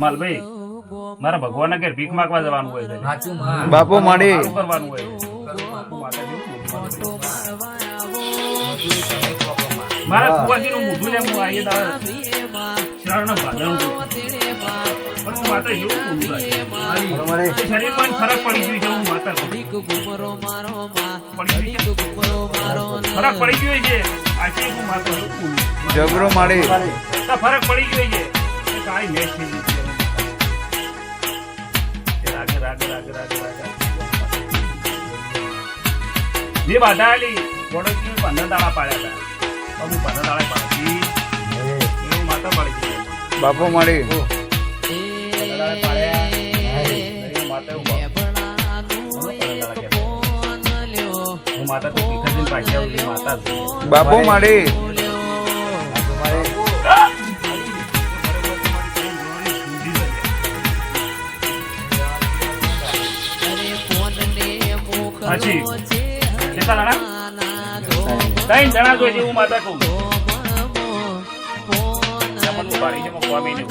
જમાલભાઈ મારા ભગવાનના ઘેર ભીખ માંગવા જવાનું હોય છે. બાપુ માડી સારું કરવાનું હોય. મારા કુવાજીનું મોઢું લે હું આવીએ તારા શિરાળના ભાદરનું છું. પણ હું માતા એવું બોલું લાગે. શરીરમાં ફરક પડી ગયું છે. હું માતા પડી ગઈ છે. ફરક પડી ગયો છે. આજે હું માતા એવું બોલું. જબરો માડી ફરક પડી ગયો છે. કાળી મેચ થઈ ગઈ છે. રાગ રાગ રાગ રાગ રાગ જે બાધા આલી ગોળોજી 15 દાડા પાડ્યા હતા. હું 15 દાડા પાડી એવું માતા પડી ગઈ. બાપુ માડી 15 દાડા પાડ્યા એવું માતા હું માતા તો ભીખા પાછી આવું માતા બાપુ માડી હાજી કેટલા દાડા 3 જણા જોઈએ હું માતા કહું જમણું પાડી છે.